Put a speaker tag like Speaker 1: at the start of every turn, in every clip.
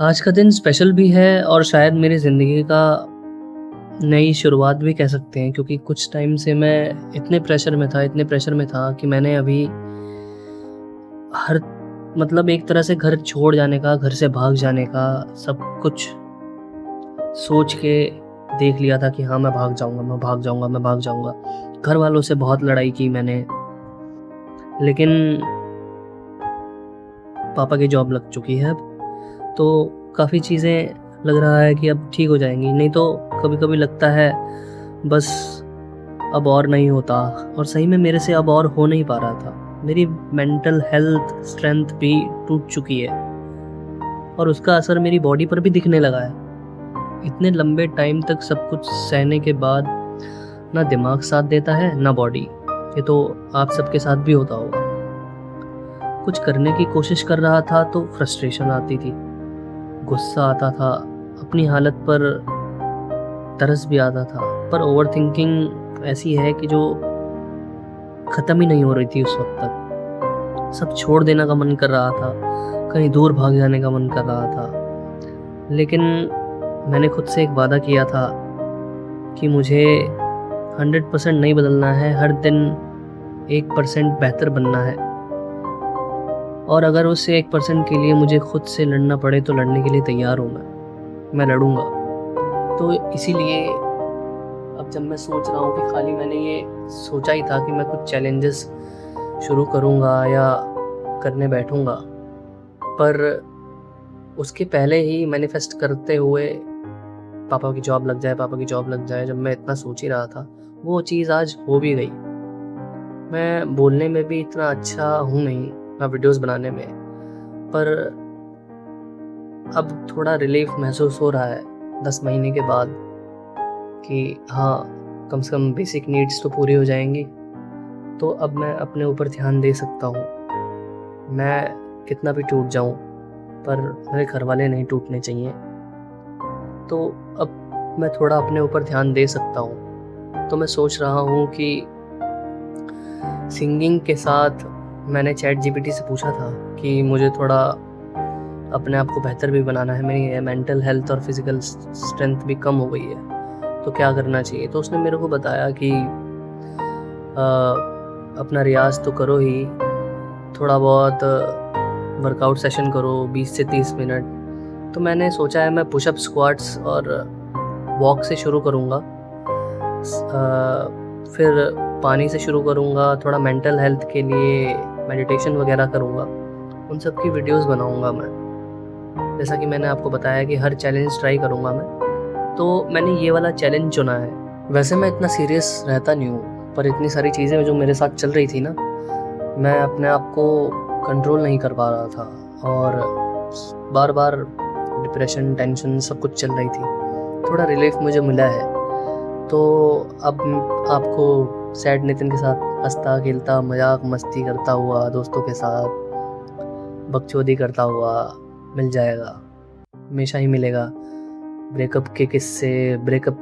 Speaker 1: आज का दिन स्पेशल भी है और शायद मेरी ज़िंदगी का नई शुरुआत भी कह सकते हैं, क्योंकि कुछ टाइम से मैं इतने प्रेशर में था कि मैंने अभी हर मतलब एक तरह से घर छोड़ जाने का, घर से भाग जाने का सब कुछ सोच के देख लिया था कि हाँ, मैं भाग जाऊँगा, मैं भाग जाऊँगा, मैं भाग जाऊँगा। घर वालों से बहुत लड़ाई की मैंने, लेकिन पापा की जॉब लग चुकी है अब, तो काफ़ी चीज़ें लग रहा है कि अब ठीक हो जाएँगी। नहीं तो कभी-कभी लगता है बस अब और नहीं होता, और सही में मेरे से अब और हो नहीं पा रहा था। मेरी मेंटल हेल्थ, स्ट्रेंथ भी टूट चुकी है और उसका असर मेरी बॉडी पर भी दिखने लगा है। इतने लंबे टाइम तक सब कुछ सहने के बाद ना दिमाग साथ देता है, ना बॉडी। ये तो आप सबके साथ भी होता होगा। कुछ करने की कोशिश कर रहा था तो फ्रस्ट्रेशन आती थी, गुस्सा आता था, अपनी हालत पर तरस भी आता था, पर ओवरथिंकिंग ऐसी है कि जो ख़त्म ही नहीं हो रही थी उस वक़्त तक। सब छोड़ देने का मन कर रहा था, कहीं दूर भाग जाने का मन कर रहा था। लेकिन मैंने खुद से एक वादा किया था कि मुझे 100% नहीं बदलना है, हर दिन 1% बेहतर बनना है, और अगर उस 1% के लिए मुझे खुद से लड़ना पड़े तो लड़ने के लिए तैयार हूँ मैं लड़ूँगा। तो इसीलिए अब जब मैं सोच रहा हूँ कि खाली मैंने ये सोचा ही था कि मैं कुछ चैलेंजेस शुरू करूँगा या करने बैठूँगा, पर उसके पहले ही मैनिफेस्ट करते हुए पापा की जॉब लग जाए, पापा की जॉब लग जाए, जब मैं इतना सोच ही रहा था, वो चीज़ आज हो भी गई। मैं बोलने में भी इतना अच्छा हूँ नहीं, ना वीडियोज़ बनाने में, पर अब थोड़ा रिलीफ़ महसूस हो रहा है 10 महीने के बाद कि हाँ, कम से कम बेसिक नीड्स तो पूरी हो जाएँगी, तो अब मैं अपने ऊपर ध्यान दे सकता हूँ। मैं कितना भी टूट जाऊँ, पर मेरे घरवाले नहीं टूटने चाहिए। तो अब मैं थोड़ा अपने ऊपर ध्यान दे सकता हूँ। तो मैं सोच रहा हूँ कि सिंगिंग के साथ मैंने चैट जीपीटी से पूछा था कि मुझे थोड़ा अपने आप को बेहतर भी बनाना है, मेरी मेंटल हेल्थ और फिज़िकल स्ट्रेंथ भी कम हो गई है, तो क्या करना चाहिए? तो उसने मेरे को बताया कि अपना रियाज़ तो करो ही, थोड़ा बहुत वर्कआउट सेशन करो 20 से 30 मिनट। तो मैंने सोचा है मैं पुशअप, स्क्वाट्स और वॉक से शुरू करूँगा। फिर पानी से शुरू करूँगा, थोड़ा मेंटल हेल्थ के लिए मेडिटेशन वगैरह करूँगा। उन सब की वीडियोज़ बनाऊँगा मैं। जैसा कि मैंने आपको बताया कि हर चैलेंज ट्राई करूँगा मैं, तो मैंने ये वाला चैलेंज चुना है। वैसे मैं इतना सीरियस रहता नहीं हूँ, पर इतनी सारी चीज़ें जो मेरे साथ चल रही थी ना, मैं अपने आप को कंट्रोल नहीं कर पा रहा था और बार-बार डिप्रेशन, टेंशन सब कुछ चल रही थी। थोड़ा रिलीफ़ मुझे मिला है, तो अब आपको सैड नितिन के साथ हँसता, खेलता, मज़ाक, मस्ती करता हुआ, दोस्तों के साथ बकचोदी करता हुआ मिल जाएगा, हमेशा ही मिलेगा। ब्रेकअप के किस्से, ब्रेकअप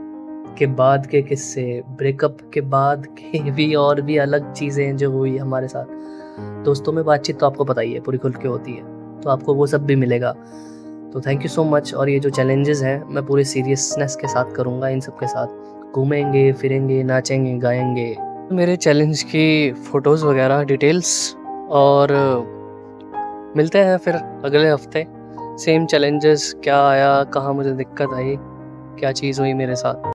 Speaker 1: के बाद के किस्से, ब्रेकअप के बाद के भी और भी अलग चीज़ें जो हुई हमारे साथ। दोस्तों में बातचीत तो आपको पता ही है, पूरी खुल के होती है, तो आपको वो सब भी मिलेगा। तो थैंक यू सो मच। और ये जो चैलेंजेस हैं, मैं पूरे सीरियसनेस के साथ करूँगा इन सब के साथ। घूमेंगे, फिरेंगे, नाचेंगे, गाएँगे। मेरे चैलेंज की फ़ोटोज़ वगैरह डिटेल्स, और मिलते हैं फिर अगले हफ़्ते। सेम चैलेंजेस क्या आया, कहाँ मुझे दिक्कत आई, क्या चीज़ हुई मेरे साथ।